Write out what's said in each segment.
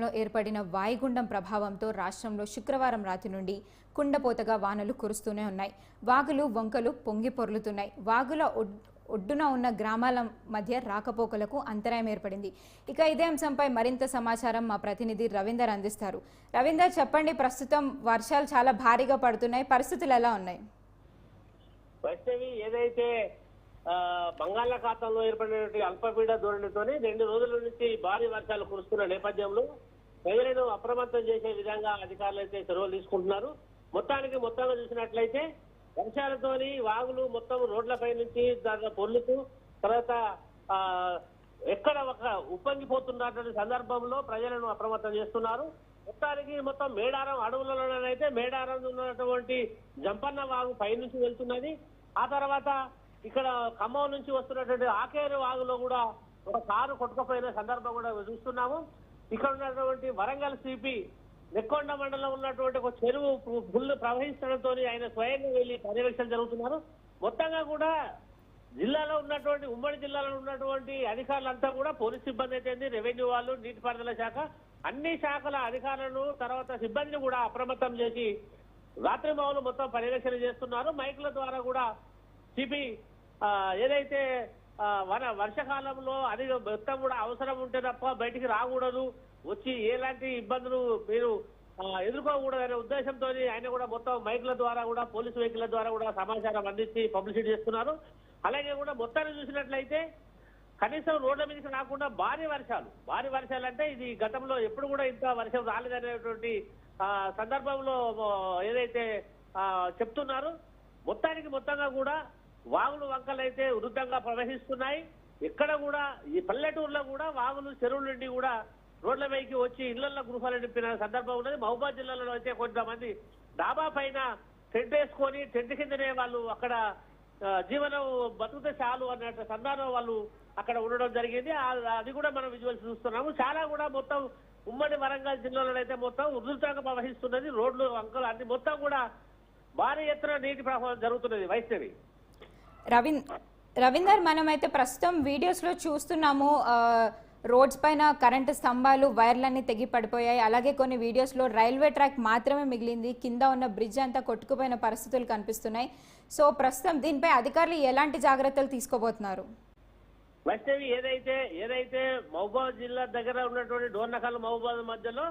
బంగాళాఖాతంలో ఏర్పడిన వాయుగుండం ప్రభావంతో రాష్ట్రంలో శుక్రవారం రాత్రి నుండి కుండపోతగా వానలు కురుస్తూనే ఉన్నాయి. వాగులు వంకలు పొంగి పొర్లుతున్నాయి. వాగుల ఒడ్డున ఉన్న గ్రామాల మధ్య రాకపోకలకు అంతరాయం ఏర్పడింది. ఇక ఇదే అంశంపై మరింత సమాచారం మా ప్రతినిధి రవీందర్ అందిస్తారు. రవీందర్, చెప్పండి, ప్రస్తుతం వర్షాలు చాలా భారీగా పడుతున్నాయి, పరిస్థితులు ఎలా ఉన్నాయి? వైష్ణవి, ఏదైతే బంగాళాఖాతంలో ఏర్పడినటువంటి అల్పపీడ ధోరణితోనే 2 రోజుల నుంచి భారీ వర్షాలు కురుస్తున్న నేపథ్యంలో ప్రజలను అప్రమత్తం చేసే విధంగా అధికారులు అయితే చొరవలు తీసుకుంటున్నారు. మొత్తంగా చూసినట్లయితే వర్షాలతోని వాగులు మొత్తం రోడ్లపై నుంచి దాంట్లో పొర్లుతూ తర్వాత ఎక్కడ ఒక ఉప్పొంగిపోతున్నటువంటి సందర్భంలో ప్రజలను అప్రమత్తం చేస్తున్నారు. మొత్తం మేడారం అడవులలోనైతే మేడారం ఉన్నటువంటి జంపన్న వాగు పైనుంచి వెళ్తున్నది. ఆ తర్వాత ఇక్కడ ఖమ్మం నుంచి వస్తున్నటువంటి ఆకేరు వాగులో కూడా ఒక కారు కొట్టుకుపోయిన సందర్భం కూడా చూస్తున్నాము. ఇక్కడ ఉన్నటువంటి వరంగల్ సిపి నెక్కొండ మండలం ఉన్నటువంటి ఒక చెరువు ఫుల్ ప్రవహించడంతో ఆయన స్వయంగా వెళ్లి పర్యవేక్షణ జరుగుతున్నారు. మొత్తంగా కూడా జిల్లాలో ఉన్నటువంటి ఉమ్మడి జిల్లాలో ఉన్నటువంటి అధికారులంతా కూడా పోలీస్ సిబ్బంది అయితే, రెవెన్యూ వాళ్ళు, నీటిపారుదల శాఖ, అన్ని శాఖల అధికారులను తర్వాత సిబ్బందిని కూడా అప్రమత్తం చేసి రాత్రి మావులు మొత్తం పర్యవేక్షణ చేస్తున్నారు. మైకుల ద్వారా కూడా సిపి ఏదైతే వర్షకాలంలో అది మొత్తం కూడా అవసరం ఉంటే తప్ప బయటికి రాకూడదు, వచ్చి ఎలాంటి ఇబ్బందులు మీరు ఎదుర్కోకూడదు అనే ఉద్దేశంతో ఆయన కూడా మొత్తం మైకుల ద్వారా కూడా పోలీసు వెహికల్ ద్వారా కూడా సమాచారం అందించి పబ్లిసిటీ చేస్తున్నారు. అలాగే కూడా మొత్తాన్ని చూసినట్లయితే కనీసం రోడ్ల మీదకి రాకుండా భారీ వర్షాలు అంటే ఇది గతంలో ఎప్పుడు కూడా ఇంత వర్షం రాలేదనేటువంటి సందర్భంలో ఏదైతే చెప్తున్నారు. మొత్తంగా కూడా వాగులు వంకలు అయితే వృద్ధంగా ప్రవహిస్తున్నాయి. ఎక్కడ కూడా ఈ పల్లెటూరులో కూడా వాగులు చెరువుల నుండి కూడా రోడ్ల పైకి వచ్చి ఇళ్లలో గృహాలు నింపిన సందర్భం ఉన్నది. మహబూబాద్ జిల్లాలో అయితే కొంతమంది డాబా పైన టెంట్ వేసుకొని టెంట్ కిందనే వాళ్ళు అక్కడ జీవనం బతుకుతే చాలు అన్నట్టు సంధానం వాళ్ళు అక్కడ ఉండడం జరిగింది. అది కూడా మనం విజువల్స్ చూస్తున్నాము. చాలా కూడా మొత్తం ఉమ్మడి వరంగల్ జిల్లాలో అయితే మొత్తం ఉధృతంగా ప్రవహిస్తున్నది. రోడ్లు వంకలు అన్ని మొత్తం కూడా భారీ ఎత్తున నీటి ప్రవాహం జరుగుతున్నది. వైష్ణవి, రవీందర్, మనమైతే ప్రస్తుతం వీడియోస్లో చూస్తున్నాము, రోడ్స్ పైన కరెంటు స్తంభాలు, వైర్లన్నీ తెగి పడిపోయాయి. అలాగే కొన్ని వీడియోస్లో రైల్వే ట్రాక్ మాత్రమే మిగిలింది, కింద ఉన్న బ్రిడ్జ్ అంతా కొట్టుకుపోయిన పరిస్థితులు కనిపిస్తున్నాయి. సో ప్రస్తుతం దీనిపై అధికారులు ఎలాంటి జాగ్రత్తలు తీసుకోబోతున్నారు? వైష్ణవి, ఏదైతే మహబూబాద్ జిల్లా దగ్గర ఉన్నటువంటి డోర్నకల్ మహబూబాద్ మధ్యలో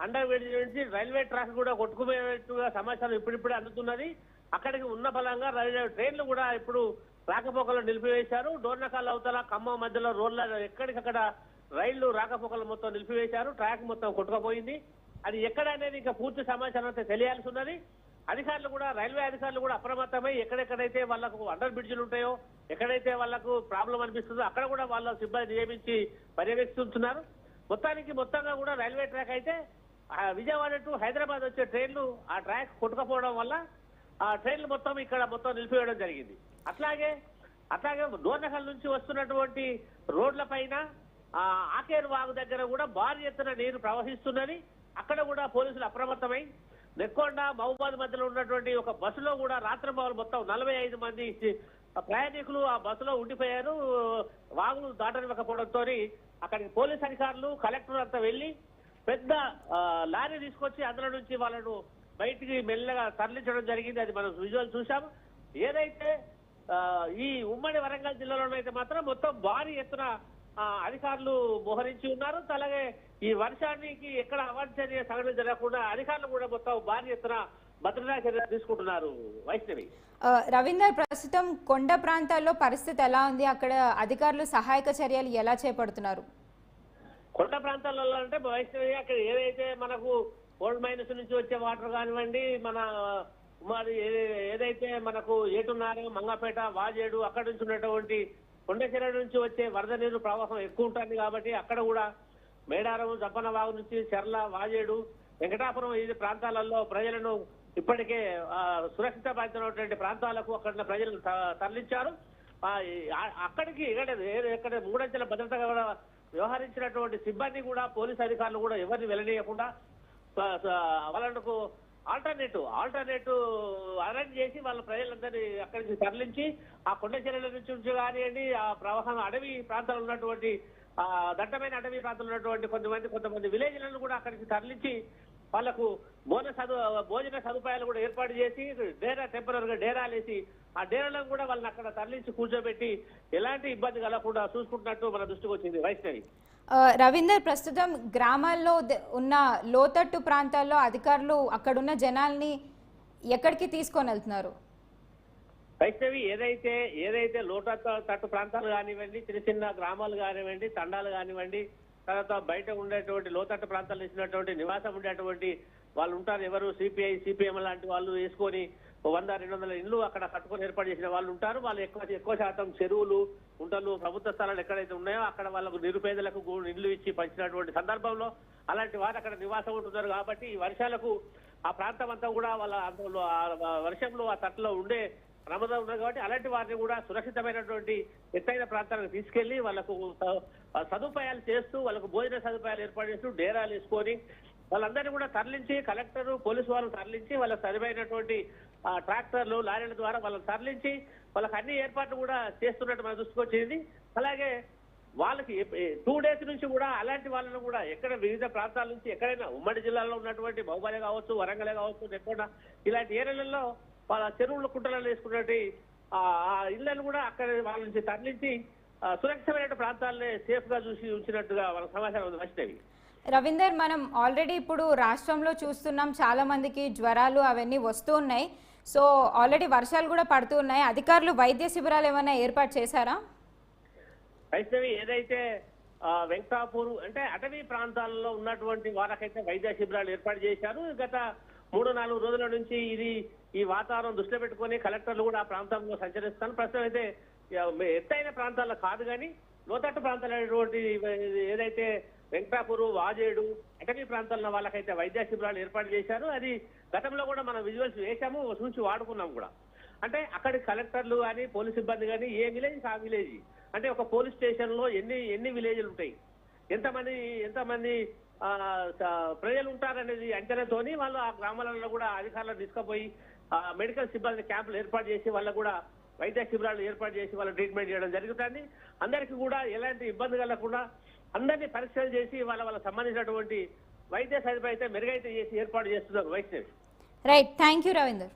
అండర్ బ్రిడ్జ్ నుంచి రైల్వే ట్రాక్ కూడా కొట్టుకుపోయేట్టుగా సమాచారం ఇప్పుడిప్పుడే అందుతున్నది. అక్కడికి ఉన్న బలంగా రైల్వే ట్రైన్లు కూడా ఇప్పుడు రాకపోకలు నిలిపివేశారు. డోర్నకల్ అవతల ఖమ్మం మధ్యలో రోడ్ల ఎక్కడికక్కడ రైళ్లు రాకపోకలు మొత్తం నిలిపివేశారు. ట్రాక్ మొత్తం కొట్టుకుపోయింది. అది ఎక్కడ అనేది ఇంకా పూర్తి సమాచారం అయితే తెలియాల్సి ఉన్నది. రైల్వే అధికారులు కూడా అప్రమత్తమై ఎక్కడెక్కడైతే వాళ్లకు అండర్ బ్రిడ్జ్లు ఉంటాయో, ఎక్కడైతే వాళ్లకు ప్రాబ్లం అనిపిస్తుందో అక్కడ కూడా వాళ్ళ సిబ్బంది నియమించి పర్యవేక్షిస్తున్నారు. మొత్తంగా కూడా రైల్వే ట్రాక్ అయితే విజయవాడ టు హైదరాబాద్ వచ్చే ట్రైన్లు ఆ ట్రాక్ కొట్టుకపోవడం వల్ల ఆ ట్రైన్లు మొత్తం ఇక్కడ నిలిపివేయడం జరిగింది. అట్లాగే డోర్నకల్ నుంచి వస్తున్నటువంటి రోడ్ల పైన ఆకేరు వాగు దగ్గర కూడా భారీ ఎత్తున నీరు ప్రవహిస్తున్నది. అక్కడ కూడా పోలీసులు అప్రమత్తమై నెక్కొండ మహబూబాద్ మధ్యలో ఉన్నటువంటి ఒక బస్సులో కూడా రాత్రి మొత్తం 45 మంది ప్రయాణికులు ఆ బస్సులో ఉండిపోయారు. వాగులు దాటనివ్వకపోవడంతో అక్కడికి పోలీస్ అధికారులు, కలెక్టర్ అంతా వెళ్లి పెద్ద లారీ తీసుకొచ్చి అందులో నుంచి వాళ్ళను బయటికి మెల్లగా తరలించడం జరిగింది. అది మనం విజువల్ చూసాం. ఏదైతే ఈ ఉమ్మడి వరంగల్ జిల్లాలోనైతే మాత్రం మొత్తం భారీ ఎత్తున అధికారులు మోహరించి ఉన్నారు. అలాగే ఈ వర్షానికి ఎక్కడ అవాంఛనీయ సంఘటన జరగకుండా అధికారులు కూడా మొత్తం భారీ ఎత్తున భద్రతా చర్యలు తీసుకుంటున్నారు. వైష్ణవి, రవీందర్, ప్రస్తుతం కొండ ప్రాంతాల్లో పరిస్థితి ఎలా ఉంది? అక్కడ అధికారులు సహాయక చర్యలు ఎలా చేపడుతున్నారు? కొండ ప్రాంతాలలో అంటే వైష్ణవి, అక్కడ ఏదైతే మనకు ఓల్డ్ మైనస్ నుంచి వచ్చే వాటర్ కానివ్వండి, మరి ఏదైతే మనకు ఏటున్నారో, మంగపేట, వాజేడు అక్కడ నుంచి ఉన్నటువంటి కొండచెర నుంచి వచ్చే వరద నీరు ప్రవాహం ఎక్కువ ఉంటుంది. కాబట్టి అక్కడ కూడా మేడారం, జంపన్న వాగు నుంచి చెర్ల, వాజేడు, వెంకటాపురం ఈ ప్రాంతాలలో ప్రజలను ఇప్పటికే సురక్షిత బాధ్యతటువంటి ప్రాంతాలకు అక్కడ ప్రజలను తరలించారు. అక్కడికి ఇక్కడ 3 అంచెల భద్రతగా కూడా వ్యవహరించినటువంటి సిబ్బంది కూడా, పోలీసు అధికారులు కూడా ఎవరిని వెళ్ళనీయకుండా వాళ్ళకు ఆల్టర్నేటివ్ అరేంజ్ చేసి వాళ్ళ ప్రజలందరినీ అక్కడి నుంచి తరలించి ఆ కొండ చర్యల నుంచి కానివ్వండి, ఆ ప్రవాహం అడవి ప్రాంతాల్లో ఉన్నటువంటి దట్టమైన అటవీ ప్రాంతంలో ఉన్నటువంటి కొంతమంది విలేజ్లను కూడా అక్కడికి తరలించి వాళ్లకు భోజన సదుపాయాలు కూడా ఏర్పాటు చేసి టెంపరీగా డేరాలు వేసి ఆ డేరాలను కూడా వాళ్ళని అక్కడ తరలించి కూర్చోబెట్టి ఎలాంటి ఇబ్బంది కలగకుండా చూసుకుంటున్నట్టు మన దృష్టికి వచ్చింది వైష్ణవి. రవీందర్, ప్రస్తుతం గ్రామాల్లో ఉన్న లోతట్టు ప్రాంతాల్లో అధికారులు అక్కడున్న జనాల్ని ఎక్కడికి తీసుకొని వెళ్తున్నారు? వైష్ణవి, ఏదైతే తట్టు ప్రాంతాలు కానివ్వండి, చిన్న చిన్న గ్రామాలు కానివ్వండి, తండాలు కానివ్వండి, తర్వాత బయట ఉండేటువంటి లోతట్టు ప్రాంతాలు ఇచ్చినటువంటి నివాసం ఉండేటువంటి వాళ్ళు ఉంటారు. ఎవరు సిపిఐ సిపిఎం లాంటి వాళ్ళు వేసుకొని 100-200 ఇండ్లు అక్కడ కట్టుకొని ఏర్పాటు చేసిన వాళ్ళు ఉంటారు. వాళ్ళు ఎక్కువ శాతం చెరువులు, గుంటలు, ప్రభుత్వ స్థలాలు ఎక్కడైతే ఉన్నాయో అక్కడ వాళ్ళకు నిరుపేదలకు ఇండ్లు ఇచ్చి పంచినటువంటి సందర్భంలో అలాంటి వారు అక్కడ నివాసం ఉంటున్నారు. కాబట్టి ఈ వర్షాలకు ఆ ప్రాంతం అంతా కూడా వాళ్ళ వర్షంలో ఆ తట్టులో ఉండే ప్రమాదం ఉన్నది. కాబట్టి అలాంటి వారిని కూడా సురక్షితమైనటువంటి ఎత్తైన ప్రాంతాలకు తీసుకెళ్లి వాళ్ళకు సదుపాయాలు చేస్తూ, వాళ్ళకు భోజన సదుపాయాలు ఏర్పాటు చేస్తూ డేరాలు వేసుకొని వాళ్ళందరినీ కూడా తరలించి కలెక్టర్, పోలీసు వాళ్ళు తరలించి వాళ్ళకి సరిపోయినటువంటి ట్రాక్టర్లు, లారీల ద్వారా వాళ్ళని తరలించి వాళ్ళకి అన్ని ఏర్పాట్లు కూడా చేస్తున్నట్టు మన దృష్టికి వచ్చింది. అలాగే వాళ్ళకి 2 days నుంచి కూడా అలాంటి వాళ్ళను కూడా ఎక్కడ వివిధ ప్రాంతాల నుంచి ఎక్కడైనా ఉమ్మడి జిల్లాలో ఉన్నటువంటి మహబూబాబాద్ కావచ్చు, వరంగల్ కావచ్చు, నెక్కొండ ఇలాంటి ఏరియాలలో వాళ్ళ చెరువుల కుంటలలో వేసుకున్నట్టు ఆ ఇళ్లను కూడా అక్కడ వాళ్ళ నుంచి తరలించి సురక్షితమైన ప్రాంతాలనే సేఫ్ గా చూసి ఉంచినట్టుగా వాళ్ళ సమాచారం ఉంది. వైష్ణవి, రవీందర్, మనం ఆల్రెడీ ఇప్పుడు రాష్ట్రంలో చూస్తున్నాం చాలా మందికి జ్వరాలు అవన్నీ వస్తూ ఉన్నాయి. సో ఆల్రెడీ వర్షాలు కూడా పడుతూ ఉన్నాయి. అధికారులు వైద్య శిబిరాలు ఏమైనా ఏర్పాటు చేశారా? వైష్ణవి, ఏదైతే వెంకటాపూర్ అంటే అటవీ ప్రాంతాలలో ఉన్నటువంటి వారికైతే వైద్య శిబిరాలు ఏర్పాటు చేశారు. గత 3-4 రోజుల నుంచి ఈ వాతావరణం దృష్టిలో పెట్టుకుని కలెక్టర్లు కూడా ఆ ప్రాంతంలో సంచరిస్తాను. ప్రస్తుతం అయితే ఎత్తైన ప్రాంతాల్లో కాదు కానీ లోతట్టు ప్రాంతాలైనటువంటి ఏదైతే వెంకటాపూర్, వాజేడు అటవీ ప్రాంతాల్లో వాళ్ళకైతే వైద్య శిబిరాలు ఏర్పాటు చేశారు. అది గతంలో కూడా మనం విజువల్స్ వేసాము, చూసి వాడుకున్నాం కూడా. అంటే అక్కడి కలెక్టర్లు కానీ పోలీస్ సిబ్బంది కానీ ఏ విలేజ్ ఆ విలేజ్ అంటే ఒక పోలీస్ స్టేషన్ లో ఎన్ని విలేజ్లు ఉంటాయి, ఎంతమంది ప్రజలు ఉంటారనేది అంచనాతోని వాళ్ళు ఆ గ్రామాలలో కూడా అధికారులను తీసుకుపోయి మెడికల్ సిబ్బంది క్యాంపులు ఏర్పాటు చేసి వాళ్ళకు కూడా వైద్య శిబిరాలు ఏర్పాటు చేసి వాళ్ళ ట్రీట్మెంట్ చేయడం జరుగుతుంది. అందరికీ కూడా ఎలాంటి ఇబ్బంది కలగకుండా అందరినీ పరీక్షలు చేసి వాళ్ళ సంబంధించినటువంటి వైద్య సదుపాయం అయితే మెరుగైతే చేసి ఏర్పాటు చేస్తున్నారు. Vaishnavi, right, thank you Ravinder.